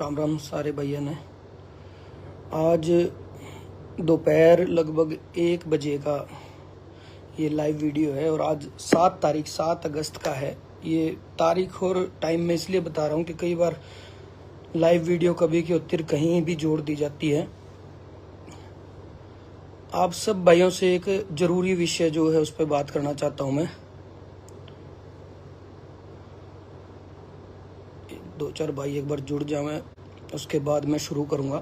राम राम सारे भैया ने। आज दोपहर लगभग 1 बजे का ये लाइव वीडियो है और आज 7 अगस्त का है। ये तारीख और टाइम मैं इसलिए बता रहा हूँ कि कई बार लाइव वीडियो कभी की उत्तर कहीं भी जोड़ दी जाती है। आप सब भाइयों से एक जरूरी विषय जो है उस पर बात करना चाहता हूँ मैं। 2-4 भाई एक बार जुड़ जाए, उसके बाद मैं शुरू करूँगा।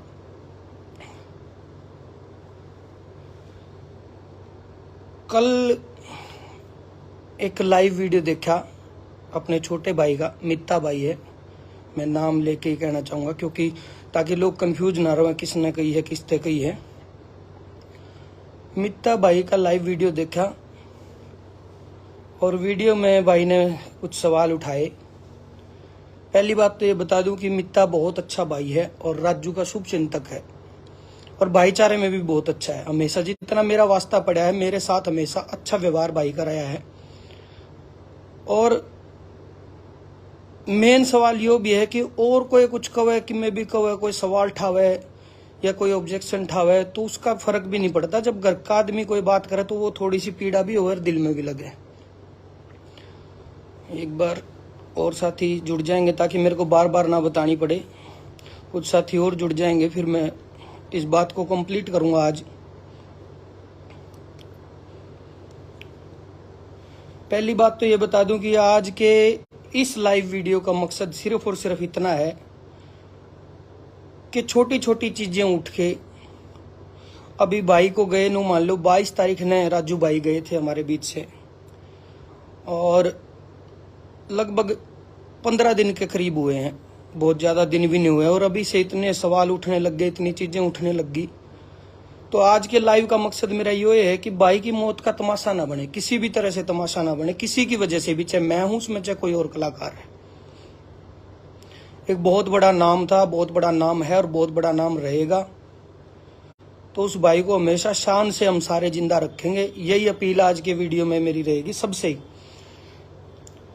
कल एक लाइव वीडियो देखा अपने छोटे भाई का, मित्ता भाई है, मैं नाम लेके ही कहना चाहूँगा क्योंकि ताकि लोग कंफ्यूज ना रहे किसने कही है किसने कही है। मित्ता भाई का लाइव वीडियो देखा और वीडियो में भाई ने कुछ सवाल उठाए। पहली बात तो ये बता दूं कि मित्ता बहुत अच्छा भाई है और राजू का शुभ चिंतक है और भाईचारे में भी बहुत अच्छा है। हमेशा जितना मेरा वास्ता पड़ा है मेरे साथ हमेशा अच्छा व्यवहार भाई का रहा है। और मेन सवाल यो भी है कि और कोई कुछ कहे कि मैं भी कहे, कोई सवाल ठावे या कोई ऑब्जेक्शन ठावे तो उसका फर्क भी नहीं पड़ता। जब घर का आदमी कोई बात करे तो वो थोड़ी सी पीड़ा भी हो और दिल में भी लगे। एक बार और साथी जुड़ जाएंगे ताकि मेरे को बार बार ना बतानी पड़े। कुछ साथी और जुड़ जाएंगे फिर मैं इस बात को कंप्लीट करूंगा आज। पहली बात तो ये बता दूं कि आज के इस लाइव वीडियो का मकसद सिर्फ और सिर्फ इतना है कि छोटी छोटी चीजें उठ के अभी भाई को गए नो मान लो 22 तारीख ने राजू भाई गए थे हमारे बीच से और लगभग 15 दिन के करीब हुए हैं, बहुत ज्यादा दिन भी नहीं हुए और अभी से इतने सवाल उठने लग गए, इतनी चीजें उठने लग गई। तो आज के लाइव का मकसद मेरा ये है कि भाई की मौत का तमाशा ना बने, किसी भी तरह से तमाशा ना बने, किसी की वजह से भी, चाहे मैं हूं उसमें चाहे कोई और कलाकार है। एक बहुत बड़ा नाम था, बहुत बड़ा नाम है और बहुत बड़ा नाम रहेगा। तो उस भाई को हमेशा शान से हम सारे जिंदा रखेंगे। यही अपील आज के वीडियो में मेरी रहेगी सबसे ही।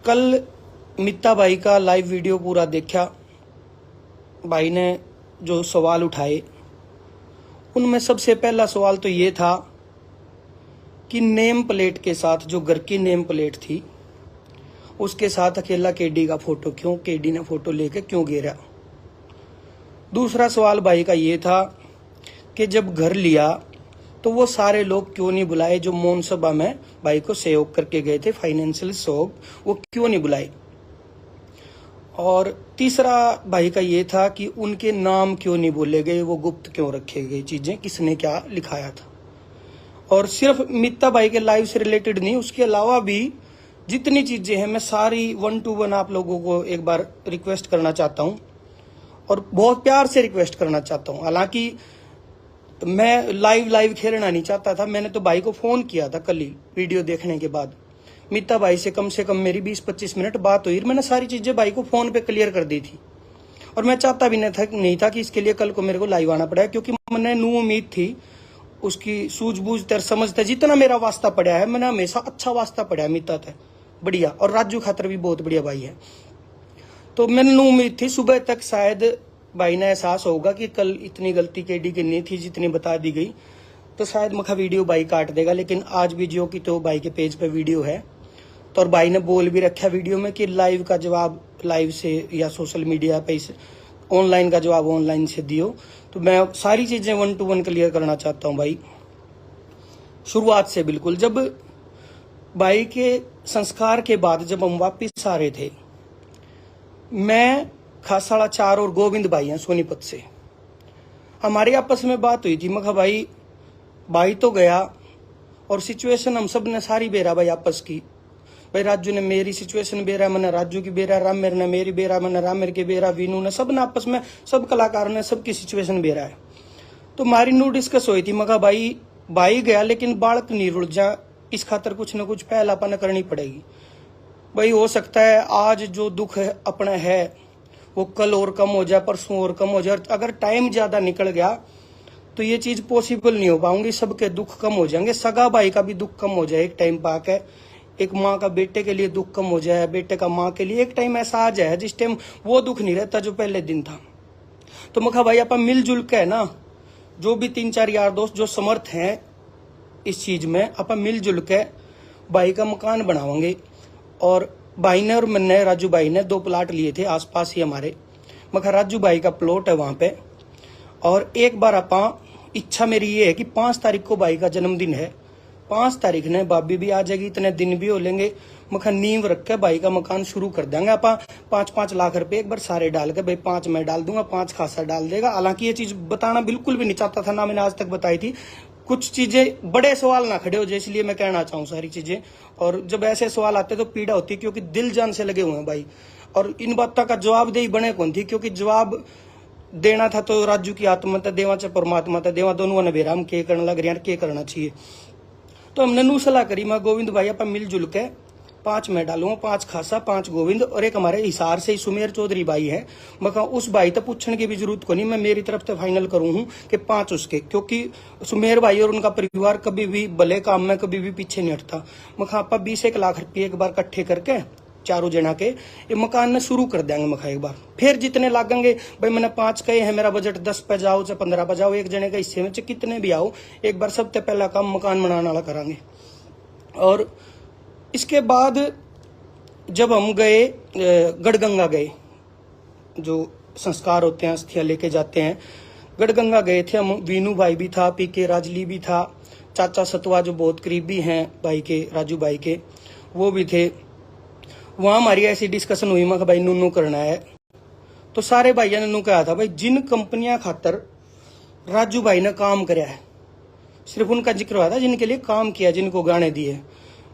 कल मित्ता भाई का लाइव वीडियो पूरा देखा, भाई ने जो सवाल उठाए उनमें सबसे पहला सवाल तो ये था कि नेम प्लेट के साथ, जो घर की नेम प्लेट थी उसके साथ अकेला केडी का फोटो क्यों, केडी ने फोटो लेके क्यों घेरा। दूसरा सवाल भाई का ये था कि जब घर लिया तो वो सारे लोग क्यों नहीं बुलाए जो मौन सभा में भाई को सहयोग करके गए थे, फाइनेंशियल सहयोग, वो क्यों नहीं बुलाए। और तीसरा भाई का ये था कि उनके नाम क्यों नहीं बोले गए, वो गुप्त क्यों रखे गए, चीजें किसने क्या लिखाया था। और सिर्फ मित्ता भाई के लाइव से रिलेटेड नहीं, उसके अलावा भी जितनी चीजें हैं मैं सारी 1 to 1 आप लोगों को एक बार रिक्वेस्ट करना चाहता हूं और बहुत प्यार से रिक्वेस्ट करना चाहता हूं। हालांकि मैं लाइव खेलना नहीं चाहता था। मैंने तो भाई को फोन किया था कल ही वीडियो देखने के बाद। मित्ता भाई से कम मेरी 20-25 मिनट बात हुई। मैंने सारी चीजें भाई को फोन पे क्लियर कर दी थी और मैं चाहता भी नहीं था कि इसके लिए कल को मेरे को लाइव आना पड़ा, क्योंकि मैंने नू उम्मीद थी उसकी सूझबूझ तर समझता जितना मेरा वास्ता पड़ा है, मैंने हमेशा अच्छा वास्ता पड़ा है मित्ता था बढ़िया, और राजू खातर भी बहुत बढ़िया भाई है। तो मैंने नू उम्मीद थी सुबह तक शायद भाई ने एहसास होगा कि कल इतनी गलती केडी की नहीं थी जितनी बता दी गई, तो शायद मखा वीडियो भाई काट देगा। लेकिन आज भी जो कि तो भाई के पेज पे वीडियो है तो और भाई ने बोल भी रखा वीडियो में कि लाइव का जवाब लाइव से या सोशल मीडिया पे ऑनलाइन का जवाब ऑनलाइन से दियो। तो मैं सारी चीजें 1 to 1 क्लियर करना चाहता हूं भाई, शुरुआत से बिल्कुल। जब भाई के संस्कार के बाद जब हम वापिस आ रहे थे, मैं खासाड़ा 4 और गोविंद भाई हैं सोनीपत से, हमारी आपस में बात हुई थी। मखा भाई तो गया और सिचुएशन हम सब ने सारी बेरा भाई आपस की। भाई राजू ने मेरी सिचुएशन बेरा, मैंने राजू की बेरा, रामेर ने मेरी बेरा, मैंने रामेर की बेरा, वीनू ने, सब ने आपस में, सब कलाकारों ने सबकी सिचुएशन बेरा है। तो हमारी नू डिस्कस हुई थी। मखा भाई गया लेकिन बालक नहीं रुल जा, इस खातर कुछ न कुछ पहलापन करनी पड़ेगी। भाई हो सकता है आज जो दुख है अपना है वो कल और कम हो जाए, परसों और कम हो जाए। अगर टाइम ज्यादा निकल गया तो ये चीज पॉसिबल नहीं हो पाऊंगी, सबके दुख कम हो जाएंगे। सगा भाई का भी दुख कम हो जाए एक टाइम पाके, एक माँ का बेटे के लिए दुख कम हो जाए, बेटे का माँ के लिए एक टाइम ऐसा आ जाए जिस टाइम वो दुख नहीं रहता जो पहले दिन था। तो मखा भाई आप मिलजुल के है ना, जो भी 3-4 यार दोस्त जो समर्थ हैं इस चीज में, आप मिलजुल के भाई का मकान बनावांगे। और भाई ने और मैंने, राजू भाई ने 2 प्लाट लिए थे आसपास ही हमारे। मखा राजू भाई का प्लॉट है वहां पे। और एक बार आप, इच्छा मेरी ये है कि 5 तारीख को भाई का जन्मदिन है, 5 तारीख ने भाभी भी आ जाएगी, इतने दिन भी हो लेंगे। मखा नींव रख के भाई का मकान शुरू कर देंगे आप। 5-5 लाख रुपए एक बार सारे डाल के, भाई 5 मैं डाल दूंगा, 5 खासा डाल देगा। हालांकि ये चीज बताना बिल्कुल भी नहीं चाहता था, ना मैंने आज तक बताई थी। कुछ चीजें बड़े सवाल ना खड़े हो जाए, इसलिए मैं कहना चाहूँ सारी चीजें। और जब ऐसे सवाल आते तो पीड़ा होती, क्योंकि दिल जान से लगे हुए हैं भाई। और इन बातों का जवाबदेही बने कौन थी, क्योंकि जवाब देना था तो राजू की आत्मा था, देवा च परमात्मा था, देवा दोनों ने बेरा हम के करने लग रहे हैं, के करना चाहिए। तो हमने नू सलाह करी, मैं गोविंद भाई आप मिलजुल के 5 मैं डालूंगा, 5 खासा, 5 गोविंद, और एक हमारे हिसार से ही सुमेर चौधरी भाई है। मैं उस भाई तक पूछने की भी जरूरत को नहीं, मैं मेरी तरफ से फाइनल करूं हूं कि 5 उसके, क्योंकि सुमेर भाई और उनका परिवार कभी भी भले काम में कभी भी पीछे नहीं हटता। मैं आप 20-1 लाख रुपये एक बार इकट्ठे करके चारों जना के ये मकान में शुरू कर देंगे। मखा एक बार फिर जितने लागेंगे भाई, मैंने 5 कहे हैं, मेरा बजट 10 पे जाओ चाहे 15 पे जाओ, एक जने का हिस्से में कितने भी आओ, एक बार सबसे पहला काम मकान बनाने वाला करांगे। और इसके बाद जब हम गए गढ़गंगा गए, जो संस्कार होते हैं अस्थियां लेके जाते हैं, गढ़गंगा गए थे हम। वीनू भाई भी था, पीके राजली भी था, चाचा सतवा जो बहुत करीबी हैं भाई के, राजू भाई के, वो भी थे। वहां हमारी ऐसी डिस्कशन हुई, मैं भाई नूनू करना है। तो सारे भाइयों ने नू कहा था भाई, जिन कंपनियां खातर राजू भाई ने काम कराया है, सिर्फ उनका जिक्र हुआ था जिनके लिए काम किया, जिनको गाने दिए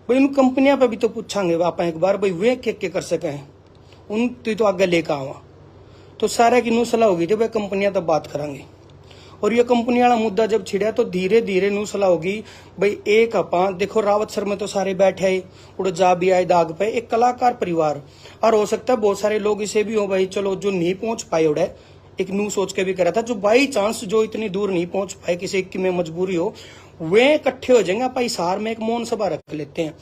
भाई, उन कंपनियां पे भी तो पूछांगे आप एक बार भाई, वे के कर सके हैं, उन तो आगे लेकर आवा। तो सारे की नू सलाह होगी थी भाई कंपनियां तब बात करांगे। और ये कंपनी वाला मुद्दा जब छिड़ा तो धीरे धीरे नू सलाह होगी भाई, एक अपा देखो रावत सर में तो सारे बैठे उड़ जा भी आए दाग पे, एक कलाकार परिवार। और हो सकता है बहुत सारे लोग इसे भी हो भाई, चलो जो नहीं पहुंच पाए उड़े, एक नू सोच के भी करा था, जो बाई चांस जो इतनी दूर नहीं पहुंच पाए, किसी की में मजबूरी हो, वे इकट्ठे हो जाएंगे। आप हिसार में एक मौन सभा रख लेते हैं।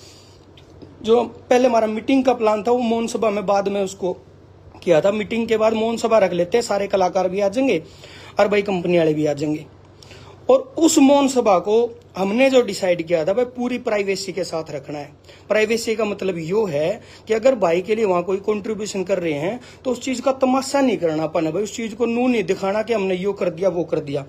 जो पहले हमारा मीटिंग का प्लान था वो मौन सभा में बाद में उसको किया था। मीटिंग के बाद मौन सभा रख लेते हैं, सारे कलाकार भी आ जाएंगे और भाई कंपनी वाले भी आ जाएंगे। और उस मौन सभा को हमने जो डिसाइड किया था भाई, पूरी प्राइवेसी के साथ रखना है। प्राइवेसी का मतलब यो है कि अगर भाई के लिए वहां कोई कंट्रीब्यूशन कर रहे हैं तो उस चीज का तमाशा नहीं करना अपन, भाई उस चीज को नू नहीं दिखाना कि हमने यो कर दिया वो कर दिया।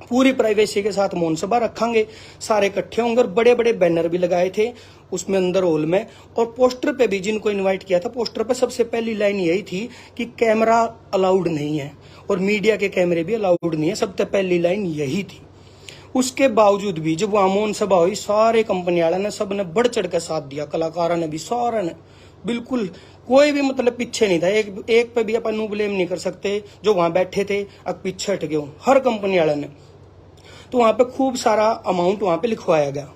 पूरी प्राइवेसी के साथ मौन सभा रखेंगे, सारे इकट्ठे होंगे। और बड़े बड़े बैनर भी लगाए थे उसमें अंदर हॉल में, और पोस्टर पे भी जिनको इनवाइट किया था, पोस्टर पे सबसे पहली लाइन यही थी कि कैमरा अलाउड नहीं है और मीडिया के कैमरे भी अलाउड नहीं है, सबसे पहली लाइन यही थी। उसके बावजूद भी जब वहां मौन सभा हुई, सारे कंपनी वाले ने सब ने बढ़ चढ़ के साथ दिया, कलाकारों ने भी, सारे ने बिल्कुल, कोई भी मतलब पीछे नहीं था। एक पे भी अपन ब्लेम नहीं कर सकते, जो वहां बैठे थे अब पीछे हट गए हर कंपनी वाले ने। तो वहां पे खूब सारा अमाउंट वहां पे लिखवाया गया।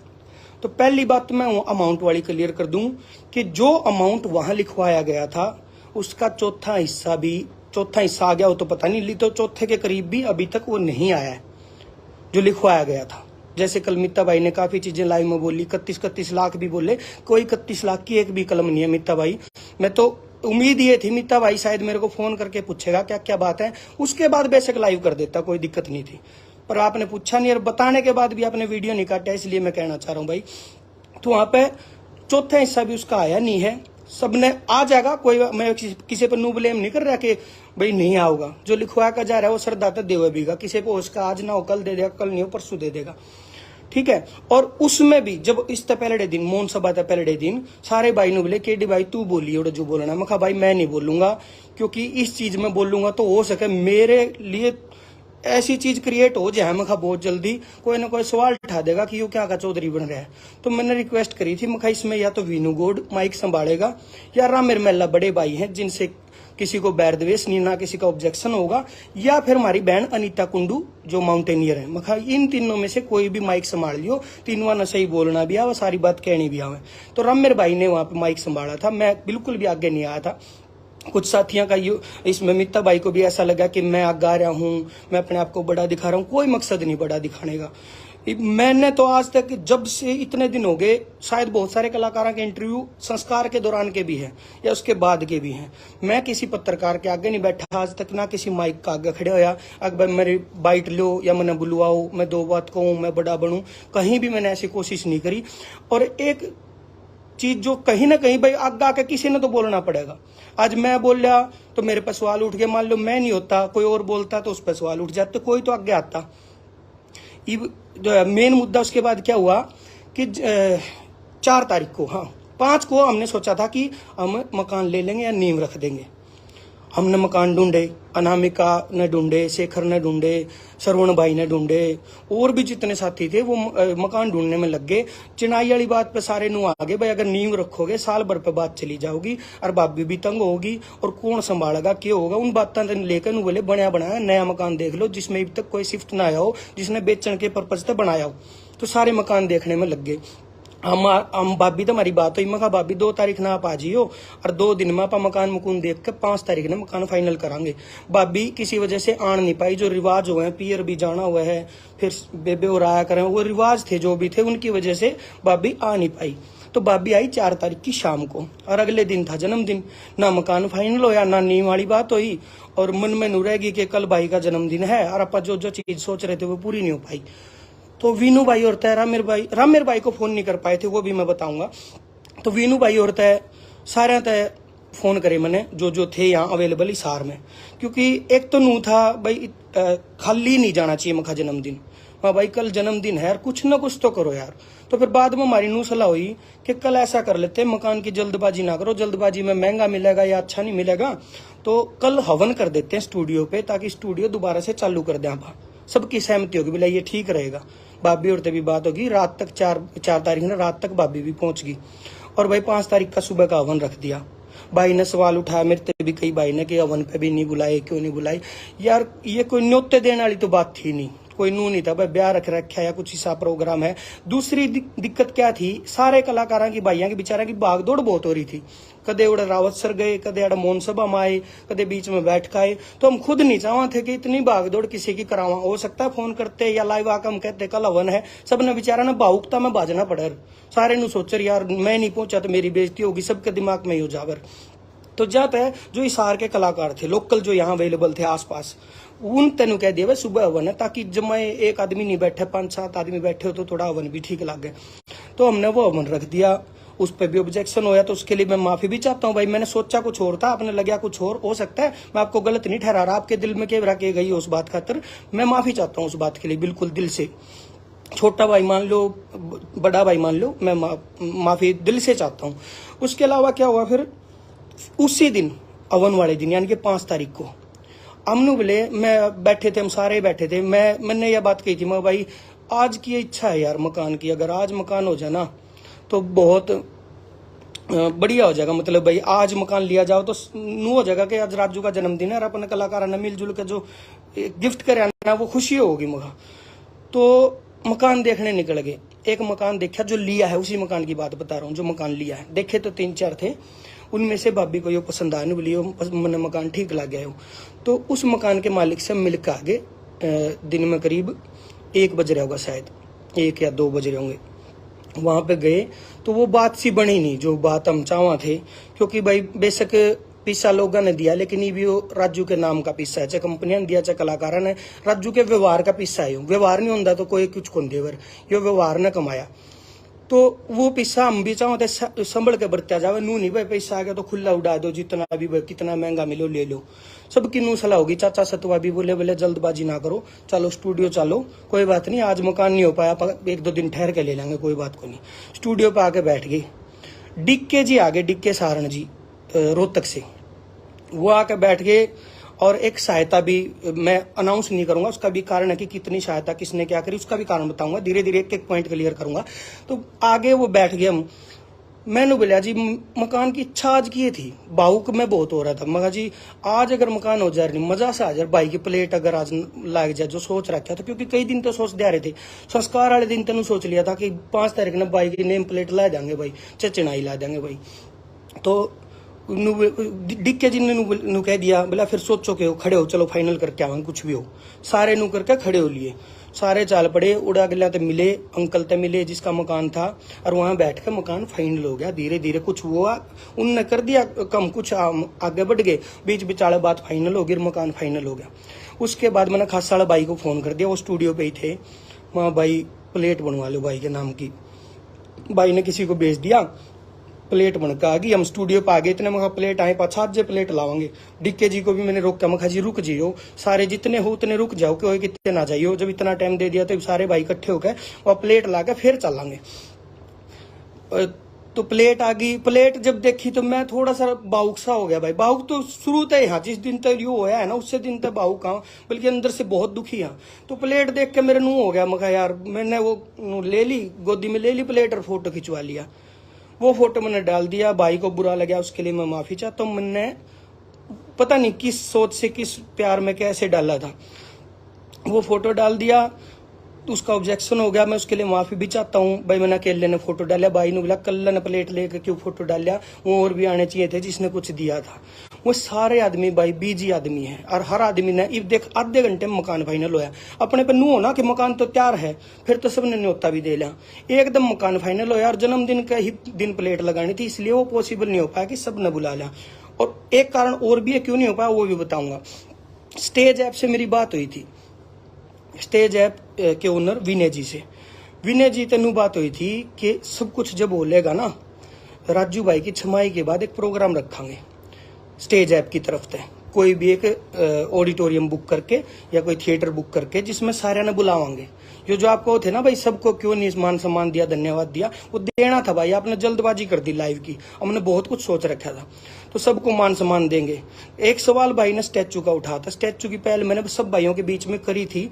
तो पहली बात मैं अमाउंट वाली क्लियर कर दूं कि जो अमाउंट वहां लिखवाया गया था उसका चौथा हिस्सा आ गया, वो तो पता नहीं, तो चौथे के करीब भी अभी तक वो नहीं आया है जो लिखवाया गया था। जैसे कल मित्ता भाई ने काफी चीजें लाइव में बोली, 31 लाख भी बोले, कोई 31 लाख की एक भी कलम नहीं है मित्ता भाई। मैं तो उम्मीद ये थी मित्ता भाई शायद मेरे को फोन करके पूछेगा क्या क्या बात है, उसके बाद बेशक लाइव कर देता, कोई दिक्कत नहीं थी। पर आपने पूछा नहीं और बताने के बाद भी आपने वीडियो नहीं काटा, इसलिए मैं कहना चाह रहा हूं भाई। तो वहां पे चौथा हिस्सा भी उसका आया नहीं है, सबने आ जाएगा। कोई मैं किसी पर नो ब्लेम नहीं कर रहा कि भाई नहीं आओगा, जो लिखवा का जा रहा है वो सरदाता देवे बीगा, किसी को उसका आज ना हो कल दे देगा, कल नहीं हो परसों दे देगा, ठीक है। और उसमें भी जब इस पहले दिन मौन सभा था, पहले दिन सारे भाई ने बोले केडी भाई तू बोली और जो बोलना, मैं कहा भाई मैं नहीं बोलूंगा, क्योंकि इस चीज में बोलूंगा तो हो सके मेरे लिए ऐसी चीज क्रिएट हो जाए, मैं बहुत जल्दी कोई ना कोई सवाल उठा देगा कि ये क्या का चौधरी बन रहा है। तो मैंने रिक्वेस्ट करी थी, मैं इसमें या तो वीनू गोड माइक संभालेगा या रामेर मेला बड़े भाई हैं जिनसे किसी को बैर द्वेष नहीं, ना किसी का ऑब्जेक्शन होगा, या फिर हमारी बहन अनीता कुंडू जो माउंटेनियर है। मैं इन तीनों में से कोई भी माइक संभाल लियो, तीनों न सही बोलना भी आवे, सारी बात कहनी भी आवे। तो रामेर भाई ने वहां पे माइक संभाला था, मैं बिल्कुल भी आगे नहीं आया था। कुछ साथियों का इसमें मित्ता भाई को भी ऐसा लगा कि मैं आगे आ रहा हूं, मैं अपने आप को बड़ा दिखा रहा हूं, कोई मकसद नहीं बड़ा दिखाने का। मैंने तो आज तक जब से इतने दिन हो गए, शायद बहुत सारे कलाकारों के इंटरव्यू संस्कार के दौरान के भी हैं या उसके बाद के भी हैं, मैं किसी पत्रकार के आगे नहीं बैठा आज तक, ना किसी माइक का आगे खड़े होया अगर मेरी बाइट लो या मैंने बुलवाओ, मैं दो बात कहूँ, मैं बड़ा बनूं, कहीं भी मैंने ऐसी कोशिश नहीं करी। और एक चीज जो कहीं ना कहीं भाई आगे आके किसी ने तो बोलना पड़ेगा। आज मैं बोल लिया तो मेरे पर सवाल उठ गए, मान लो मैं नहीं होता कोई और बोलता तो उस पर सवाल उठ जाते, कोई तो आगे आता। मेन मुद्दा उसके बाद क्या हुआ कि 4 तारीख को, हाँ 5 को हमने सोचा था कि हम मकान ले लेंगे या नींव रख देंगे। हमने मकान ढूंढे, अनामिका ने ढूंढे, शेखर ने ढूंढे, श्रवण भाई ने ढूंढे, और भी जितने साथी थे वो मकान ढूंढने में लग गए। चिनाई वाली बात पे सारे नु आगे, भाई अगर नींव रखोगे साल भर पे बात चली जाओगी और भाभी भी तंग होगी और कौन संभालेगा, क्या होगा, उन बातों लेकर नु बोले बनाया बनाया नया मकान देख लो जिसमें अभी तक कोई शिफ्ट ना आया हो, जिसने बेचने के पर्पज से बनाया हो। तो सारे मकान देखने में लग गए। हम भाभी तो हमारी बात हुई, मैं कहा भाभी 2 तारीख ना आप आ जियो और 2 दिन में आप मकान मुकुन देख के 5 तारीख ने मकान फाइनल करांगे। भाभी किसी वजह से आन नहीं पाई, जो रिवाज हुए हैं, पियर भी जाना हुआ है, फिर बेबे और आया करें, वो रिवाज थे जो भी थे, उनकी वजह से भाभी आ नहीं पाई। तो भाभी आई 4 तारीख की शाम को और अगले दिन था जन्मदिन, ना मकान फाइनल होया ना नींव वाली बात हुई, और मन में नू रहेगी कि कल भाई का जन्मदिन है और आप जो जो चीज सोच रहे थे वो पूरी नहीं हो पाई। तो वीनू भाई और तय रामेर भाई को फोन नहीं कर पाए थे, वो भी मैं बताऊंगा। तो वीनू भाई और तय सारे तय फोन करे मैंने जो जो थे यहाँ अवेलेबल हिसार में, क्योंकि एक तो नू था भाई खाली नहीं जाना चाहिए मखा जन्मदिन, हाँ भाई कल जन्मदिन है यार कुछ ना कुछ तो करो यार। तो फिर बाद में हमारी नू सलाह हुई कि कल ऐसा कर लेते हैं, मकान की जल्दबाजी ना करो, जल्दबाजी में महंगा मिलेगा या अच्छा नहीं मिलेगा, तो कल हवन कर देते हैं स्टूडियो पे, ताकि स्टूडियो दोबारा से चालू कर दें। सबकी सहमति होगी, बोला ये ठीक रहेगा। भाभी और तभी बात होगी, रात तक 4 तारीख ने रात तक भाभी भी पहुंच गई और भाई 5 तारीख का सुबह का हवन रख दिया। भाई ने सवाल उठाया मेरे से भी, कई भाई ने कि हवन पे भी नहीं बुलाए, क्यों नहीं बुलाई यार, ये कोई न्योते देने वाली तो बात थी नहीं, कोई नू नहीं था भाई, ब्याह रख रखा या कुछ ऐसा प्रोग्राम है। दूसरी दिक्कत क्या थी, सारे कलाकारों की भाइयों की बेचारा की भागदौड़ बहुत हो रही थी, कदे उड़े रावत सर गए, कदे अड़ मोहन सभा में आए, कदे बीच में बैठ आए, तो हम खुद नहीं चाहते थे कि इतनी भागदौड़ किसी की करावा। हो सकता है फोन करते या लाइव आकर हम कहते कल हवन है, सबने बेचारा ना भावुकता में बाजना पड़े, सारे नु सोचर यार मैं नहीं पहुंचा तो मेरी बेइज्जती होगी, सबके दिमाग में ही हो जावर। तो जाता है जो हिसार के कलाकार थे लोकल जो यहाँ अवेलेबल थे आसपास, उन तेन कह दिया सुबह हवन है, ताकि जब मैं एक आदमी नहीं बैठे 5-7 आदमी बैठे हो तो थोड़ा हवन भी ठीक लगे। तो हमने वो हवन रख दिया, उस पर भी ऑब्जेक्शन होया तो उसके लिए मैं माफी भी चाहता हूँ भाई, मैंने सोचा कुछ और था, आपने लगा कुछ और हो सकता है, मैं आपको गलत नहीं ठहरा रहा, आपके दिल में क्या रखे गई उस बात खातर मैं माफी चाहता हूँ उस बात के लिए, बिल्कुल दिल से। छोटा भाई मान लो, बड़ा भाई मान लो, मैं माफी दिल से चाहता हूँ। उसके अलावा क्या हुआ फिर उसी दिन हवन वाले दिन यानी कि 5 तारीख को हमने बोले, मैं बैठे थे, हम सारे बैठे थे, मैंने यह बात कही थी, मैं भाई आज की इच्छा है यार मकान की, अगर आज मकान हो जाए ना तो बहुत बढ़िया हो जाएगा, मतलब भाई आज मकान लिया जाओ तो नू हो जाएगा कि आज राजू का जन्मदिन है और अपने कलाकार ने मिलजुल के जो गिफ्ट करे ना वो खुशी होगी मुझे। तो मकान देखने निकल गए, एक मकान देखा जो लिया है, उसी मकान की बात बता रहा हूँ, जो मकान लिया है। देखे तो 3-4 थे, उनमें से भाभी को ये पसंद आने बोली मैंने मकान ठीक लग गया हो। तो उस मकान के मालिक से मिलकर आगे दिन में करीब 1 बज रहा होगा, शायद 1 या 2 बज रहे होंगे, वहां पे गए तो वो बात सी बनी नहीं जो बात हम चाहवा थे, क्योंकि भाई बेशक पिस्सा लोगों ने दिया, लेकिन ये भी वो राजू के नाम का पिस्सा है, चाहे कंपनियां ने दिया चाहे कलाकारों ने, राजू के व्यवहार का पिस्सा है। व्यवहार नहीं होता तो कोई कुछ कौन देवर, ये व्यवहार ने कमाया। तो वो पैसा हम भी चाहते संभल के बरत्या जावे, नू नहीं भाई पैसा आ गया तो खुला उड़ा दो, जितना भी कितना महंगा मिलो ले लो। सबकी नू सलाह होगी, चाचा सतवा भी बोले बोले जल्दबाजी ना करो, चलो स्टूडियो चलो, कोई बात नहीं आज मकान नहीं हो पाया 1-2 दिन ठहर के ले लेंगे, कोई बात को नहीं। स्टूडियो पे आके बैठ गए, डिक्के जी आगे, डिक्के सारण जी रोहतक से, वो आके बैठ गए। और एक सहायता भी मैं अनाउंस नहीं करूंगा, उसका भी कारण है कि कितनी सहायता किसने क्या करी, उसका भी कारण बताऊंगा, धीरे धीरे एक पॉइंट क्लियर करूंगा। तो आगे वो बैठ गए, हम मैंने बोला जी मकान की इच्छा आज की थी, भावुक में बहुत हो रहा था, मगर जी आज अगर मकान हो जाए मजा से आ जाए, भाई की प्लेट अगर आज लाग जाए जो सोच रखा था, क्योंकि कई दिन तो सोच दे रहे थे, संस्कार वाले दिन तेन सोच लिया था कि 5 तारीख ने भाई की नेम प्लेट ला देंगे भाई, चचनाई ला देंगे भाई। तो डिक्के जी ने कह दिया, बोला फिर सोचो के हो, खड़े हो, चलो फाइनल करके आवांगे, कुछ भी हो, सारे नू करके खड़े हो लिए। सारे चाल पड़े, उड़ा गया तो मिले, अंकल ते मिले जिसका मकान था, और वहां बैठ के मकान फाइनल हो गया। धीरे धीरे कुछ हुआ, उनने कर दिया कम, कुछ आगे बढ़ गए, बीच बिचाले बात फाइनल हो गई, मकान फाइनल हो गया। उसके बाद मैंने खास वाला भाई को फोन कर दिया, वो स्टूडियो पे ही थे। वहाँ भाई प्लेट बनवा लो भाई के नाम की, भाई ने किसी को भेज दिया, प्लेट बनकर आ गई। हम स्टूडियो पे आ गए, इतने मखा प्लेट आए, 5-7 प्लेट लावांगे। डीके जी को भी मैंने रोका, मखा जी रुक जियो, सारे जितने हो उतने रुक जाओ, कोई कितने ना जाइयो। जब इतना टाइम दे दिया तो सारे भाई इकट्ठे होकर वह प्लेट लाकर फिर चलांगे। तो प्लेट आ गई। प्लेट जब देखी तो मैं थोड़ा सा भावुक सा हो गया भाई। भावुक तो शुरू तक यहाँ जिस दिन तक यो होया है ना, उससे दिन तक भावुक हाँ, बल्कि अंदर से बहुत दुखी हाँ। तो प्लेट देख के मेरे मुंह हो गया, मखा यार, मैंने वो ले ली, गोदी में ले ली प्लेट और फोटो खिंचवा लिया। वो फोटो मैंने डाल दिया, भाई को बुरा लगा, उसके लिए मैं माफी चाहता हूँ। मैंने पता नहीं किस सोच से, किस प्यार में कैसे डाला था, वो फोटो डाल दिया, तो उसका ऑब्जेक्शन हो गया। मैं उसके लिए माफी भी चाहता हूँ भाई, मैंने अकेले ने फोटो डाला। भाई ने बोला कल ने प्लेट लेकर क्यों फोटो डालिया, वो और भी आने चाहिए थे जिसने कुछ दिया था। वो सारे आदमी भाई बीजी आदमी है, और हर आदमी ने इब देख आधे घंटे में मकान फाइनल होया। अपने पे नू हो ना कि मकान तो तैयार है, फिर तो सबने न्योता भी दे लिया, एकदम मकान फाइनल होया। और जन्मदिन का ही दिन प्लेट लगानी थी, इसलिए वो पॉसिबल नहीं हो पाया कि सब ने बुला लिया। और एक कारण और भी है क्यों नहीं हो पाया, वो भी बताऊंगा। स्टेज ऐप से मेरी बात हुई थी, स्टेज ऐप के ओनर विनय जी से। विनय जी तेनू बात हुई थी कि सब कुछ जब बोलेगा ना, राजू भाई की छमाई के बाद एक प्रोग्राम रखेंगे स्टेज ऐप की तरफ से, कोई भी एक ऑडिटोरियम बुक करके या कोई थिएटर बुक करके, जिसमें सारे ने बुलावांगे। जो आपको थे ना भाई, सबको क्यों नहीं मान सम्मान दिया, धन्यवाद दिया, वो देना था भाई। आपने जल्दबाजी कर दी लाइव की, हमने बहुत कुछ सोच रखा था, तो सबको मान सम्मान देंगे। एक सवाल भाई ने स्टैचू का उठा था, स्टैचू की पहल मैंने सब भाइयों के बीच में करी थी।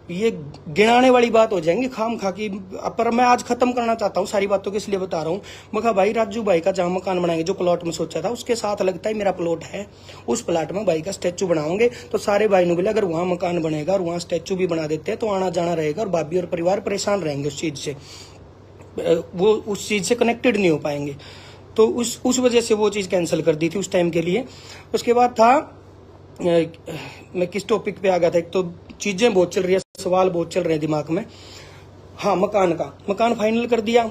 ये गिनाने वाली बात हो जाएंगी खाम खा की, पर मैं आज खत्म करना चाहता हूँ सारी बातों को, इसलिए बता रहा हूँ। मखा भाई राजू भाई का जहां मकान बनाएंगे, जो प्लॉट में सोचा था उसके साथ लगता है मेरा प्लॉट है, उस प्लॉट में भाई का स्टैचू बनाओगे। तो सारे भाई ने बोले अगर वहां मकान बनेगा और वहां स्टैचू भी बना देते हैं तो आना जाना रहेगा, और भाभी और परिवार परेशान रहेंगे उस चीज से, वो उस चीज से कनेक्टेड नहीं हो पाएंगे। तो उस वजह से वो चीज कैंसिल कर दी थी उस टाइम के लिए। उसके बाद था, मैं किस टॉपिक पे आ गया था, एक तो चीजें बहुत चल रही है, सवाल बहुत चल रहे हैं दिमाग में। हाँ, मकान फाइनल कर दिया।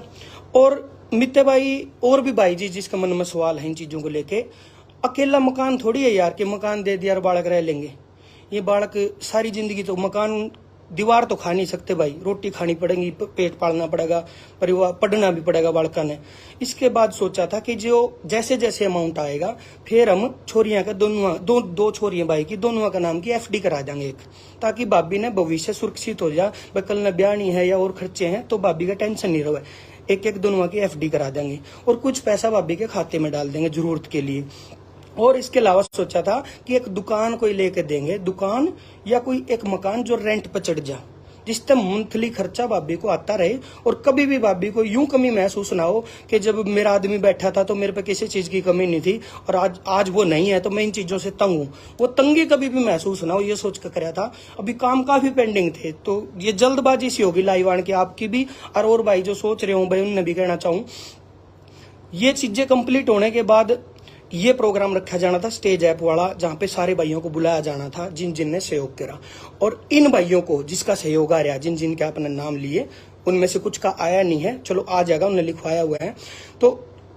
और मित्ते भाई और भी भाई जी जिसका मन में सवाल है इन चीजों को लेके, अकेला मकान थोड़ी है यार कि मकान दे दिया और बालक रह लेंगे। ये बालक सारी जिंदगी तो मकान, दीवार तो खा नहीं सकते भाई, रोटी खानी पड़ेगी, पेट पालना पड़ेगा, परिवार पढ़ना भी पड़ेगा बालका ने। इसके बाद सोचा था कि जो जैसे जैसे अमाउंट आएगा फिर हम छोरियां का दो छोरियां भाई की दोनों का नाम की एफडी करा देंगे एक, ताकि भाभी ने भविष्य सुरक्षित हो जाए। भाई कल न ब्याह नहीं है या और खर्चे हैं तो भाभी का टेंशन नहीं रहे। एक दोनों की एफडी करा देंगे और कुछ पैसा भाभी के खाते में डाल देंगे जरूरत के लिए। और इसके अलावा सोचा था कि एक दुकान कोई लेके देंगे, दुकान या कोई एक मकान जो रेंट पर चढ़ जा, जिससे मंथली खर्चा भाभी को आता रहे और कभी भी भाभी को यूं कमी महसूस ना हो कि जब मेरा आदमी बैठा था तो मेरे पे किसी चीज की कमी नहीं थी और आज वो नहीं है तो मैं इन चीजों से तंग हूं। वो तंगी कभी भी महसूस ना हो, ये सोच कर कराया था। अभी काम काफी पेंडिंग थे, तो ये जल्दबाजी सी होगी लाइव आने की आपकी भी, और भाई जो सोच रहे हो भाई उनने भी कहना चाहूँ। ये चीजें कंप्लीट होने के बाद ये प्रोग्राम रखा जाना था स्टेज ऐप वाला, जहां पे सारे भाइयों को बुलाया जाना था जिन जिन ने सहयोग करा। और इन भाइयों को जिसका सहयोग आ रहा, जिन जिन के अपने नाम लिए, उनमें से कुछ का आया नहीं है, चलो आ जाएगा, उन्हें लिखवाया हुआ है। तो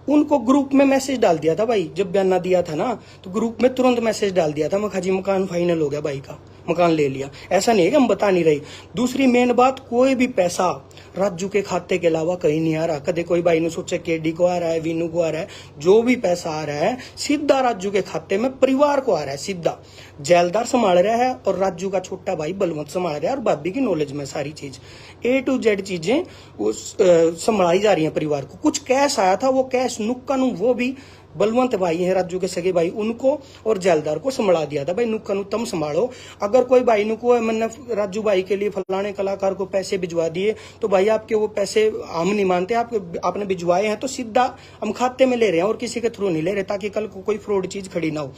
उनको ग्रुप में मैसेज डाल दिया था भाई, जब बयाना दिया था ना तो ग्रुप में तुरंत मैसेज डाल दिया था, मैं खाजी मकान फाइनल हो गया, भाई का मकान ले लिया। ऐसा नहीं है कि हम बता नहीं रहे। दूसरी मेन बात, कोई भी पैसा राजू के खाते के अलावा कहीं नहीं आ रहा। कदे कोई भाई ने सोचा केडी को आ रहा है, वीनू को आ रहा है, जो भी पैसा आ रहा है सीधा राजू के खाते में परिवार को आ रहा है सीधा। जेलदार संभाल रहा है और राजू का छोटा भाई बलवंत संभाल रहा है, और भाभी की नॉलेज में सारी चीज A to Z चीजें संभाली जा रही है परिवार को। कुछ कैश आया था, वो कैश नुक्का नु वो भी बलवंत भाई है राजू के सगे भाई, उनको और जेलदार को संभाला दिया था भाई, नुक्का नु तुम संभालो। अगर कोई भाई नुको मैंने राजू भाई के लिए फलाने कलाकार को पैसे भिजवा दिए तो भाई आपके वो पैसे हम नहीं मानते, आपने भिजवाए हैं तो सीधा हम खाते में ले रहे हैं और किसी के थ्रू नहीं ले रहे, ताकि कल को कोई फ्रॉड चीज खड़ी ना हो।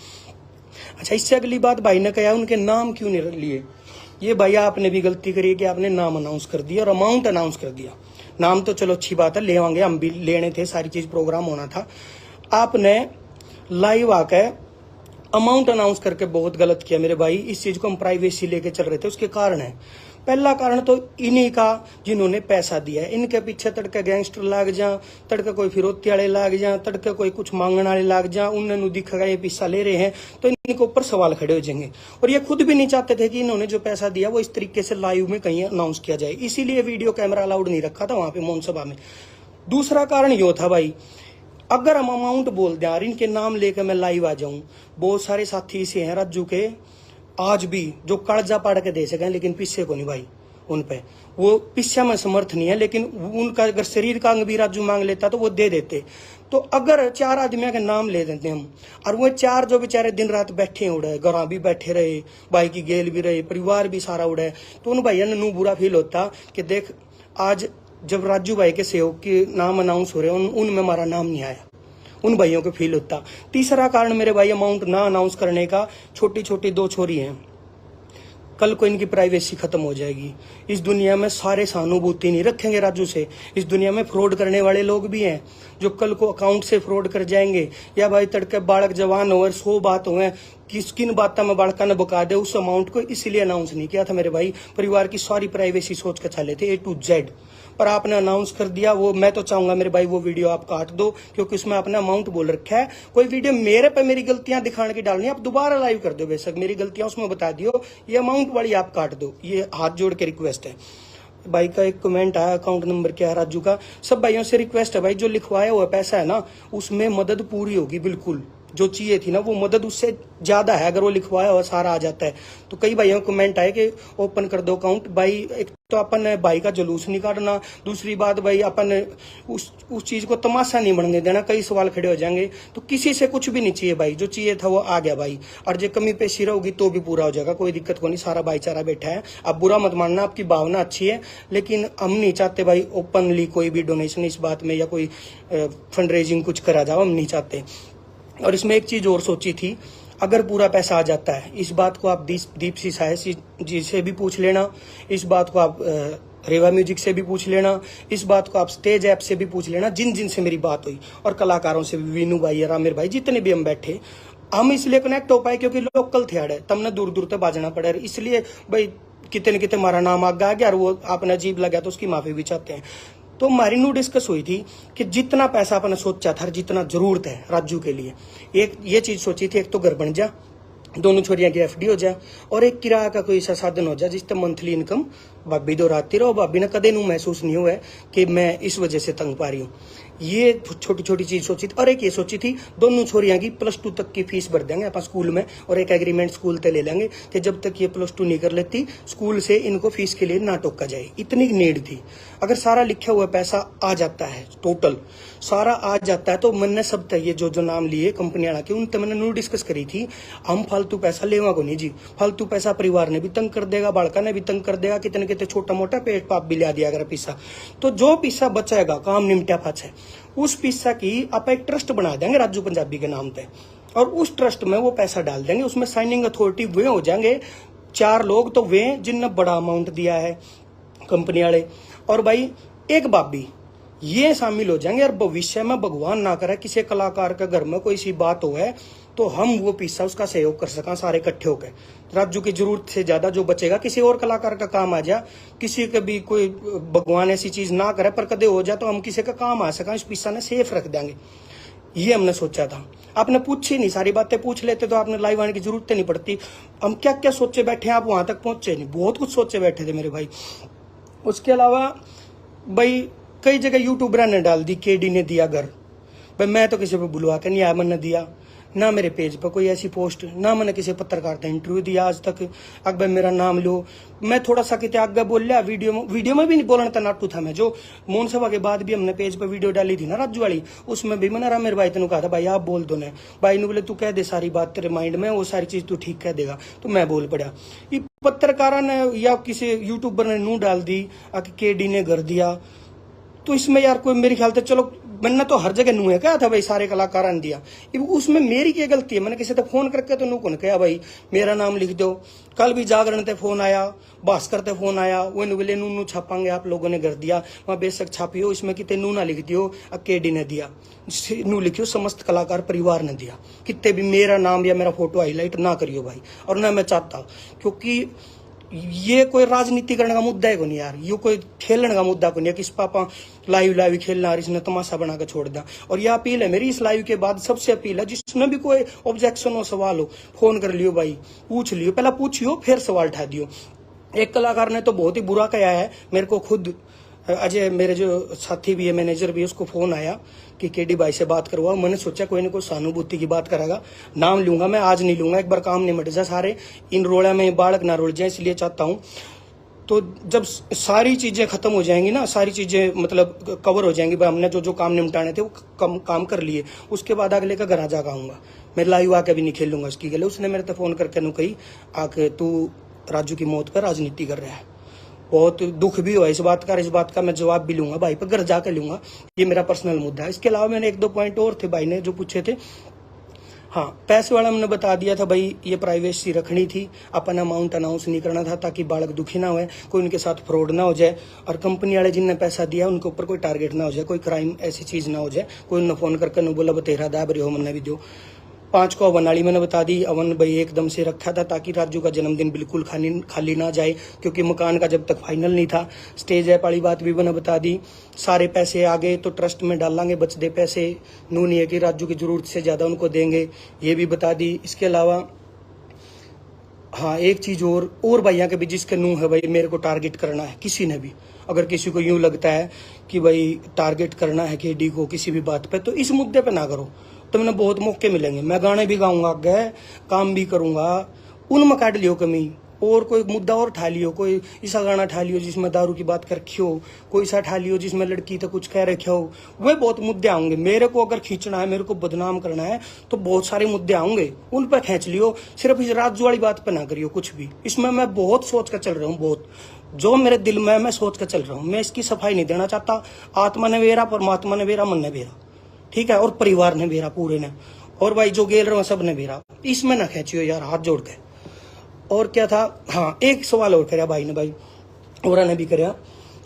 अच्छा, इससे अगली बात भाई ने कहा उनके नाम क्यों नहीं लिए। ये भैया आपने भी गलती करी कि आपने नाम अनाउंस कर दिया और अमाउंट अनाउंस कर दिया। नाम तो चलो अच्छी बात है, ले आएंगे, हम भी लेने थे, सारी चीज प्रोग्राम होना था। आपने लाइव आकर अमाउंट अनाउंस करके बहुत गलत किया मेरे भाई। इस चीज को हम प्राइवेसी लेके चल रहे थे, उसके कारण है पहला कारण तो इन्हीं का जिन्होंने पैसा दिया है। इनके पीछे तड़के गैंगस्टर लाग जा, तड़के कोई फिरौती वाले लाग जा, तड़के कोई कुछ मांगने वाले लाग जा, उन्होंने दिखेगा ये पैसा ले रहे हैं तो इनके ऊपर सवाल खड़े हो जाएंगे। और ये खुद भी नहीं चाहते थे कि इन्होंने जो पैसा दिया वो इस तरीके से लाइव में कहीं अनाउंस किया जाए, इसीलिए वीडियो कैमरा अलाउड नहीं रखा था वहां पे मौन सभा में। दूसरा कारण यो था भाई, अगर हम अमाउंट बोल दें और इनके नाम लेकर मैं लाइव आ जाऊं, बहुत सारे साथी ऐसे हैं राजू के आज भी जो कर्जा पाड़ के दे सके, लेकिन पीछे को नहीं भाई, उन पे वो पीछे में समर्थ नहीं है, लेकिन उनका अगर शरीर का अंग भी राजू मांग लेता तो वो दे देते। तो अगर 4 आदमियों के नाम ले देते हम, और वो 4 जो बेचारे दिन रात बैठे उड़े, घर भी बैठे रहे, भाई की गेल भी रहे, परिवार भी सारा उड़े, तो उन भाइयों ने बुरा फील होता कि देख आज जब राजू भाई के सहयोग के नाम अनाउंस हो रहे उनमें हमारा नाम नहीं आया, उन भाइयों को फील होता। तीसरा कारण मेरे भाई अमाउंट ना अनाउंस करने का, छोटी छोटी 2 छोरी हैं, कल को इनकी प्राइवेसी खत्म हो जाएगी। इस दुनिया में सारे सहानुभूति नहीं रखेंगे राजू से, इस दुनिया में फ्रॉड करने वाले लोग भी हैं जो कल को अकाउंट से फ्रॉड कर जाएंगे। या भाई तड़के बालक जवान हो 100 बात हुए, किन बातों में बालका ने बका दे उस अमाउंट को, इसलिए अनाउंस नहीं किया था मेरे भाई। परिवार की सारी प्राइवेसी सोच के चले थे A to Z, पर आपने अनाउंस कर दिया। वो मैं तो चाहूंगा मेरे भाई वो वीडियो आप काट दो, क्योंकि उसमें आपने अमाउंट बोल रखा है। कोई वीडियो मेरे पे मेरी गलतियां दिखाने की डालनी, आप दोबारा लाइव कर दो, बेशक मेरी गलतियां उसमें बता दियो, ये अमाउंट वाली आप काट दो, ये हाथ जोड़ के रिक्वेस्ट है। भाई का एक कमेंट आया, अकाउंट नंबर क्या है राजू का। सब भाइयों से रिक्वेस्ट है भाई, जो लिखवाया हुआ पैसा है ना उसमें मदद पूरी होगी, बिल्कुल जो चाहिए थी ना वो मदद उससे ज्यादा है, अगर वो लिखवाया हुआ सारा आ जाता है। तो कई भाइयों को कमेंट आए कि ओपन कर दो अकाउंट। भाई एक तो अपन भाई का जुलूस नहीं काटना, दूसरी बात भाई अपन उस चीज को तमाशा नहीं बनने देना, कई सवाल खड़े हो जाएंगे। तो किसी से कुछ भी नहीं चाहिए भाई, जो चाहिए था वो आ गया भाई, और जो कमी पेशी रहोगी तो भी पूरा हो जाएगा, कोई दिक्कत को नहीं, सारा भाईचारा बैठा है। आप बुरा मत मानना, आपकी भावना अच्छी है, लेकिन हम नहीं चाहते भाई ओपनली कोई भी डोनेशन इस बात में या कोई फंड रेजिंग कुछ करा जाओ, हम नहीं चाहते। और इसमें एक चीज और सोची थी, अगर पूरा पैसा आ जाता है, इस बात को आप दीप सिसाए जी से भी पूछ लेना, इस बात को आप रेवा म्यूजिक से भी पूछ लेना, इस बात को आप स्टेज ऐप से भी पूछ लेना, जिन जिन से मेरी बात हुई, और कलाकारों से भी, वीनू भाई, रामेर भाई, जितने भी हम बैठे, हम इसलिए कनेक्ट हो पाए क्योंकि लोकल थे अड़े, तमने दूर दूर तक बाजना पड़े, इसलिए भाई कितने न कितने हमारा नाम आगे आ गया, और वो आपने अजीब लगा तो उसकी माफी भी चाहते हैं। तो हमारी न्यू डिस्कस हुई थी कि जितना पैसा अपने सोचा था, जितना जरूरत है राजू के लिए, एक ये चीज सोची थी, एक तो घर बन जा, दोनों छोरियां की FD हो जाए, और एक किराया का कोई ऐसा साधन हो जाए जिससे मंथली इनकम भाभी दोहराती रहो। भाभी ने कदे नू महसूस नहीं हुआ है कि मैं इस वजह से तंग पा रही हूँ। ये छोटी छोटी चीज सोची थी। और एक ये सोची थी, दोनों छोरियां की +2 तक की फीस भर देंगे अपन स्कूल में, और एक एग्रीमेंट स्कूल ते ले लेंगे कि जब तक ये +2 नहीं कर लेती स्कूल से इनको फीस के लिए ना टोका जाए, इतनी नीड थी। अगर सारा लिखा हुआ पैसा आ जाता है, टोटल सारा आ जाता है, तो मैंने सब तय जो जो नाम लिए कंपनी वाला के, उन तक मैंने न्यू डिस्कस करी थी। हम फालतू पैसा लेवा को नहीं जी, फालतू पैसा परिवार ने भी तंग कर देगा, बालका ने भी तंग कर देगा, कितने कितने छोटा मोटा पेट पाप भी ला दिया अगर पैसा। तो जो पैसा बचाएगा, काम निमटा फाचा, उस पैसा की आप एक ट्रस्ट बना देंगे राजू पंजाबी के नाम पे, और उस ट्रस्ट में वो पैसा डाल देंगे। उसमें साइनिंग अथॉरिटी वे हो जाएंगे 4 लोग, तो वे जिनने बड़ा अमाउंट दिया है कंपनी वाले, और भाई एक भाभी, ये शामिल हो जाएंगे। और भविष्य में भगवान ना करे किसी कलाकार के घर में कोई सी बात हो है, तो हम वो पैसा उसका सहयोग कर सका सारे इकट्ठे होकर। राजू की जरूरत से ज्यादा जो बचेगा किसी और कलाकार का काम आ जा, किसी का भी कोई भगवान ऐसी चीज ना करे पर कदे हो जाए तो हम किसी का काम आ सका, इस पैसा ने सेफ रख देंगे। ये हमने सोचा था। आपने पूछी नहीं, सारी बातें पूछ लेते तो आपने लाइव आने की जरूरत नहीं पड़ती। हम क्या क्या सोचे बैठे हैं, आप वहां तक पहुंचे नहीं, बहुत कुछ सोचे बैठे थे मेरे भाई। उसके अलावा भाई कई जगह यूट्यूबर ने डाल दी, KD ने दिया घर, भाई मैं तो किसी पे बुलवा के नहीं आया, मैंने दिया ना, मेरे पेज पर कोई ऐसी पोस्ट ना, मैंने किसी पत्रकार ने इंटरव्यू दिया आज तक। अब भाई मेरा नाम लो, मैं थोड़ा सा कितने आगे बोल लिया, वीडियो में भी नहीं बोलना था, नाटू था मैं। जो मौन सभा के बाद भी हमने पेज पर वीडियो डाली थी ना राजू वाली, उसमें भी मैंने मेरे भाई तेन कहा था भाई आप बोल दो ना, भाई ने बोले तू कह दे सारी बात तेरे माइंड में, वो सारी चीज तू ठीक कह देगा, तो मैं बोल पड़ा। ये पत्रकारा ने या किसी यूट्यूबर ने नू डाल दी KD ने घर दिया, तो इसमें यार कोई मेरे ख्याल से, चलो मैंने तो हर जगह नू है कहा था भाई सारे कलाकारों ने दिया, उसमें मेरी क्या गलती है? मैंने किसी तक फोन करके तो नू कौन कहा भाई मेरा नाम लिख दो। कल भी जागरण ते फोन आया, भास्कर ते फोन आया, वो बोले नू छापांगे, आप लोगों ने कर दिया, वहां बेशक छापी हो, इसमें कितने नू ना लिख दियो KD ने दिया, नू लिखियो समस्त कलाकार परिवार ने दिया, कितने भी मेरा नाम या मेरा फोटो हाईलाइट ना करियो भाई, और ना मैं चाहता, क्योंकि ये कोई राजनीति करने का मुद्दा है को नहीं यार, ये कोई खेलने का मुद्दा को नहीं है कि इस पापा लाइव खेलना और इसने तमाशा बना के छोड़ दिया। और ये अपील है मेरी इस लाइव के बाद, सबसे अपील है जिसमें भी कोई ऑब्जेक्शन हो, सवाल हो, फोन कर लियो भाई, पूछ लियो, पहला पूछियो फिर सवाल उठा दियो। एक कलाकार ने तो बहुत ही बुरा कहा है मेरे को, खुद अजय मेरे जो साथी भी है, मैनेजर भी है, उसको फोन आया कि केडी भाई से बात करवाओ। मैंने सोचा कोई ना कोई सहानुभूति की बात करेगा, नाम लूंगा मैं, आज नहीं लूंगा, एक बार काम निमट जाए सारे, इन रोड़ा में बालक ना रोल जाए, इसलिए चाहता हूँ। तो जब सारी चीजें खत्म हो जाएंगी ना, सारी चीजें मतलब कवर हो जाएंगी, भाई हमने जो जो काम निपटाने थे वो काम कर लिए, उसके बाद अगले का घर आ जागा आऊंगा मैं, लाइव आके भी नहीं खेलूंगा उसकी गले। उसने मेरे तो फोन करके नु कही आके तू राजू की मौत पर राजनीति कर रहा है, बहुत दुख भी हुआ इस बात का, इस बात का मैं जवाब भी लूंगा भाई पर घर जाकर लूंगा, ये मेरा पर्सनल मुद्दा है। इसके अलावा मैंने 1-2 पॉइंट और थे भाई ने जो पूछे थे। हाँ, पैसे वाला मैंने बता दिया था भाई, ये प्राइवेसी रखनी थी, अपन अमाउंट अनाउंस नहीं करना था ताकि बालक दुखी ना हो, कोई उनके साथ फ्रॉड ना हो जाए, और कंपनी वाले जिनने पैसा दिया उनके ऊपर कोई टारगेट ना हो जाए, कोई क्राइम ऐसी चीज ना हो जाए, कोई उन्हें फोन करके न बोला बतेरा दाबरे हो मन्ने भी दो। 5 को अवन वाली मैंने बता दी, अवन भाई एकदम से रखा था ताकि राजू का जन्मदिन बिल्कुल खाली ना जाए, क्योंकि मकान का जब तक फाइनल नहीं था। स्टेज ऐप वाली बात भी मैंने बता दी, सारे पैसे आ गए तो ट्रस्ट में डालेंगे, बचते पैसे नू नहीं है कि राजू की जरूरत से ज्यादा उनको देंगे, ये भी बता दी। इसके अलावा हाँ, एक चीज और भैया के भी जिसके नू है भाई, मेरे को टारगेट करना है किसी ने भी, अगर किसी को यूं लगता है कि भाई टारगेट करना है केडी को किसी भी बात पे, तो इस मुद्दे पे ना करो, तो मैंने बहुत मौके मिलेंगे, मैं गाने भी गाऊंगा, आगे काम भी करूंगा, उनमें काट लियो कमी, और कोई मुद्दा और उठा लियो, कोई ऐसा गाना उठा लियो जिसमें दारू की बात कर रखी हो, कोई ऐसा उठा लियो जिसमें लड़की तो कुछ कह रखे हो, वे बहुत मुद्दे आएंगे। मेरे को अगर खींचना है, मेरे को बदनाम करना है तो बहुत सारे मुद्दे आएंगे, उन पर खींच लियो, सिर्फ इस राजू वाली बात पर ना करियो कुछ भी। इसमें मैं बहुत सोच कर चल रहा हूँ, बहुत जो मेरे दिल में मैं सोच कर चल रहा हूँ, मैं इसकी सफाई नहीं देना चाहता। आत्मा ने वेरा, परमात्मा ने वेरा, मन ने वेरा, ठीक है, और परिवार ने वेरा पूरे ने, और भाई जो गेल रहे सब ने वेरा, इसमें ना खींचियो यार, हाथ जोड़ के। और क्या था, हाँ एक सवाल और कराया भाई ने, भाई और ने भी कराया,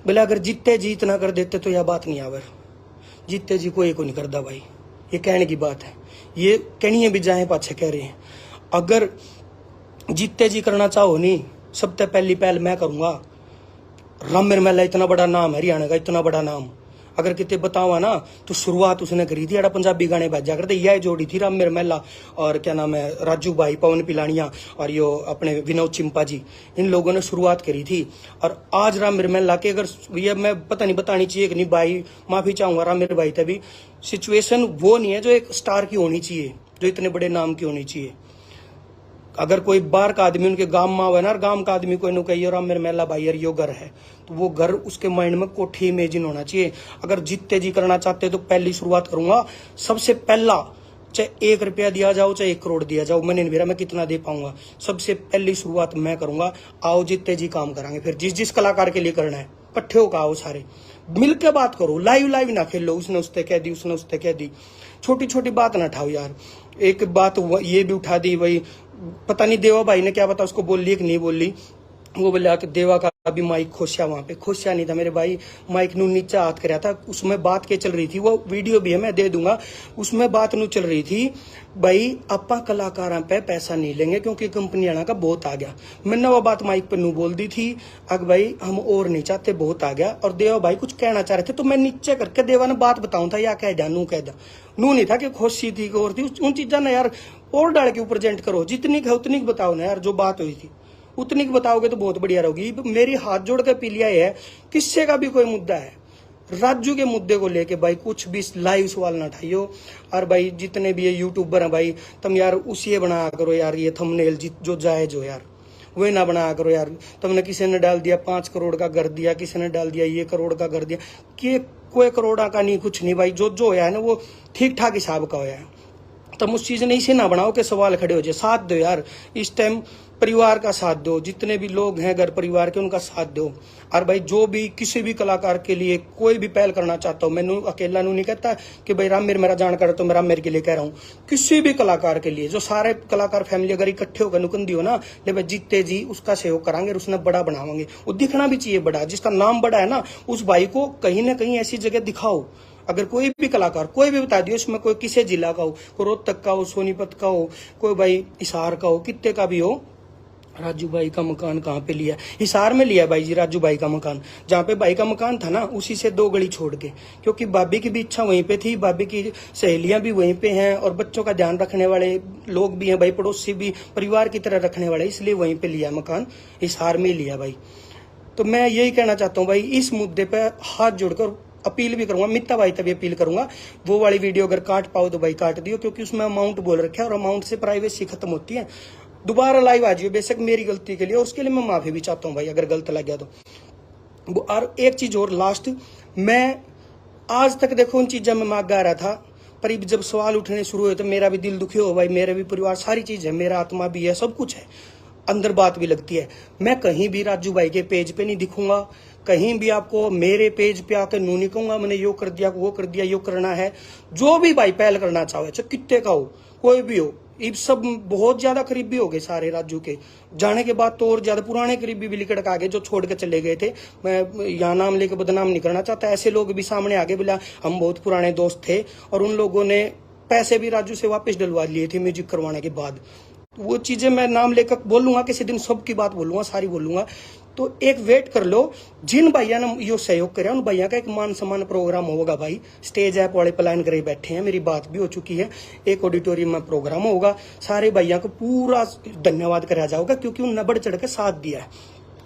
बोले अगर जीते जीत ना कर देते तो यह बात नहीं आवर, जीते जी कोई को नहीं करता भाई, ये कहने की बात है, ये कहनी है भी जाए पाछे कह रहे हैं। अगर जीते जी करना चाहो नहीं, सबसे पहली पहल मैं करूंगा। राम मिर्मला इतना बड़ा नाम है हरियाणा का, इतना बड़ा नाम, अगर कितने बतावा ना तो शुरुआत उसने करी थी, अड़ा पंजाबी गाने भेजा करते, यह जोड़ी थी राम मिर्मला और क्या नाम है राजू भाई, पवन पिलानिया और यो अपने विनोद चिंपा जी, इन लोगों ने शुरुआत करी थी। और आज राम मिर्मला के, अगर ये मैं पता नहीं बतानी चाहिए कि नहीं भाई, माफी चाहूंगा राम मिर भाई, तभी सिचुएशन वो नहीं है जो एक स्टार की होनी चाहिए, जो इतने बड़े नाम की होनी चाहिए। अगर कोई बाहर का आदमी उनके गांव में आवे ना, गांव का आदमी कोई कहिए राम मेरे मेला भाई यार यो घर है, तो वो घर उसके माइंड में कोठी इमेजिन होना चाहिए। अगर जीते जी करना चाहते तो पहली शुरुआत करूंगा, सबसे पहला, चाहे 1 रुपया दिया जाओ चाहे 1 करोड़ दिया जाओ, मैंने नहीं मेरा मैं कितना दे पाऊंगा, सबसे पहली शुरुआत मैं करूंगा। आओ जीते जी काम करांगे, फिर जिस जिस कलाकार के लिए करना है इकट्ठे होकर आओ, सारे मिलकर बात करो, लाइव ना खेलो, उसने उसने कह दी, उसने उसने कह दी, छोटी छोटी बात ना उठाओ यार। एक बात ये भी उठा दी भाई, पता नहीं देवा भाई ने क्या पता उसको बोल ली कि नहीं बोल ली, वो बोला कि देवा का भी माइक खोसिया, वहां पे खोसिया नहीं था मेरे भाई, माइक नू नीचे हाथ कराया था, उसमें बात के चल रही थी, वो वीडियो भी है मैं दे दूंगा, उसमें बात नू चल रही थी भाई आपा कलाकारों पे पैसा नहीं लेंगे क्योंकि कंपनी आना का बहुत आ गया। मैंने वो बात माइक पे नू बोल दी थी, अग भाई हम और नहीं चाहते, बहुत आ गया, और देवा भाई कुछ कहना चाह रहे थे तो मैं नीचे करके देवा ने बात बताऊं था, या कह दिया नू कह दिया, नू नहीं था कि खुशी थी और थी, उन चीजा ना यार और डाल के प्रेजेंट करो, जितनी है उतनी बताओ ना यार, जो बात हुई थी उतनी की बताओगे तो बहुत बढ़िया रहोगी। मेरी हाथ जोड़ के पीलिया है, किससे का भी कोई मुद्दा है, राजू के मुद्दे को लेके भाई कुछ भी लाइव सवाल ना उठाइयो। और भाई जितने भी ये यूट्यूबर हैं भाई, तुम यार उसी बना करो यार, ये थंबनेल जो जायज हो यार वही ना बनाया करो यार। तुमने किसी ने डाल दिया 5 करोड़ का घर दिया, किसी ने डाल दिया ये करोड़ का घर दिया, कि कोई करोड़ा का नहीं, कुछ नहीं भाई, जो जो है ना वो ठीक ठाक हिसाब का होया है। तुम उस चीज ने इसे ना बनाओ कि सवाल खड़े हो जाए। साथ दो यार, इस टाइम परिवार का साथ दो, जितने भी लोग हैं घर परिवार के उनका साथ दो। और भाई जो भी किसी भी कलाकार के लिए कोई भी पहल करना चाहता हूँ, मैंने अकेला नहीं कहता कि भाई राम मेरा जान कर तो मेरा मेरे के लिए कह रहा हूँ, किसी भी कलाकार के लिए, जो सारे कलाकार फैमिली अगर इकट्ठे होकर नुकंदी हो ना, ले भाई जीते जी उसका सहयोग करांगे और उसने बड़ा बनावांगे। वो दिखना भी चाहिए बड़ा, जिसका नाम बड़ा है ना उस भाई को कहीं ना कहीं ऐसी जगह दिखाओ। अगर कोई भी कलाकार कोई भी बता दियो, इसमें कोई किसी जिला का हो, कोई रोहतक का हो, सोनीपत का हो, कोई भाई हिसार का हो, कितने का भी हो, राजू भाई का मकान कहाँ पे लिया? हिसार में लिया भाई जी राजू भाई का मकान। जहाँ पे भाई का मकान था ना, उसी से 2 गली छोड़ के, क्योंकि भाभी की भी इच्छा वहीं पे थी, भाभी की सहेलियां भी वहीं पे हैं और बच्चों का ध्यान रखने वाले लोग भी हैं भाई, पड़ोसी भी परिवार की तरह रखने वाले, इसलिए वहीं पे लिया मकान, हिसार में लिया भाई। तो मैं यही कहना चाहता हूँ भाई, इस मुद्दे पर हाथ जोड़कर अपील भी करूंगा, मित्ता भाई तभी अपील करूंगा, वो वाली वीडियो अगर काट पाओ तो भाई काट दियो, क्योंकि उसमें अमाउंट बोल रखा है और अमाउंट से प्राइवेसी खत्म होती है। दोबारा लाइव आ जाइए, बेशक मेरी गलती के लिए, उसके लिए मैं माफी भी चाहता हूँ भाई अगर गलत लग गया तो। और एक चीज और लास्ट, मैं आज तक देखो उन चीजों में मांग गा रहा था, पर जब सवाल उठने शुरू हुए तो मेरा भी दिल दुखी हो भाई, मेरा भी परिवार, सारी चीज है, मेरा आत्मा भी है, सब कुछ है, अंदर बात भी लगती है। मैं कहीं भी राजू भाई के पेज पे नहीं दिखूंगा, कहीं भी आपको मेरे पेज पे आकर नू नहीं कहूंगा मैंने यो कर दिया, वो कर दिया, यो करना है। जो भी भाई पहल करना चाहे, चाहे कितने का हो, कोई भी हो, ये सब बहुत ज्यादा करीबी हो गए सारे राजू के जाने के बाद, तो और ज्यादा पुराने करीबी भी लिकड़ के आ गए जो छोड़ के चले गए थे। मैं यहाँ नाम लेकर बदनाम नहीं करना चाहता, ऐसे लोग भी सामने आ गए, बोला हम बहुत पुराने दोस्त थे, और उन लोगों ने पैसे भी राजू से वापस डलवा लिए थे म्यूजिक करवाने के बाद। वो चीजें मैं नाम लेकर बोलूंगा, किसी दिन सबकी बात बोलूंगा, सारी बोलूंगा। तो एक वेट कर लो, जिन भैया ने यो सहयोग करे उन भैया का एक मान सम्मान प्रोग्राम होगा भाई, स्टेज ऐप वाले प्लान करे बैठे हैं, मेरी बात भी हो चुकी है, एक ऑडिटोरियम में प्रोग्राम होगा, सारे भैया को पूरा धन्यवाद करा जाएगा, क्योंकि उन्होंने बढ़ चढ़ के साथ दिया है।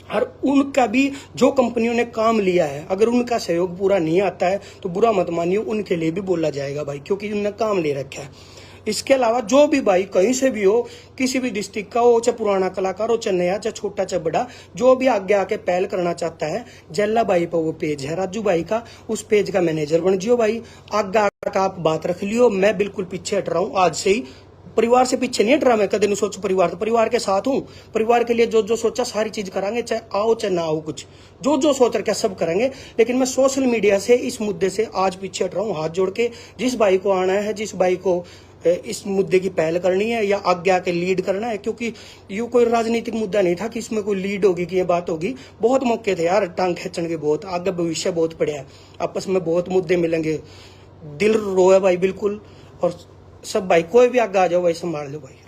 और उनका भी जो कंपनियों ने काम लिया है, अगर उनका सहयोग पूरा नहीं आता है तो बुरा मत मानिए, उनके लिए भी बोला जाएगा भाई, क्योंकि उन्होंने काम ले रखा है। इसके अलावा जो भी भाई कहीं से भी हो, किसी भी डिस्ट्रिक्ट का हो, चाहे पुराना कलाकार हो, चाहे नया, चाहे छोटा, चाहे बड़ा, जो भी आगे आके पहल करना चाहता है, जल्ला भाई पर वो पेज है राजू भाई का, उस पेज का मैनेजर बन जियो भाई, आगे आके आप बात रख लियो, मैं बिल्कुल पीछे हट रहा हूँ आज से ही, परिवार से पीछे नहीं हट रहा मैं, कदे नहीं सोचू परिवार, तो परिवार के साथ हूँ, परिवार के लिए जो जो सोचा सारी चीज करांगे, चाहे आओ चाहे ना आओ, कुछ जो जो सोच रखा सब करेंगे। लेकिन मैं सोशल मीडिया से इस मुद्दे से आज पीछे हट रहा हूँ, हाथ जोड़ के। जिस भाई को आना है, जिस भाई को इस मुद्दे की पहल करनी है या आगे आके लीड करना है, क्योंकि ये कोई राजनीतिक मुद्दा नहीं था कि इसमें कोई लीड होगी कि ये बात होगी, बहुत मौके थे यार टांग खींचने के, बहुत आगे भविष्य बहुत पड़ा है, आपस में बहुत मुद्दे मिलेंगे, दिल रोए भाई बिल्कुल। और सब भाई कोई भी आगे आ जाओ भाई, संभाल लो भाई।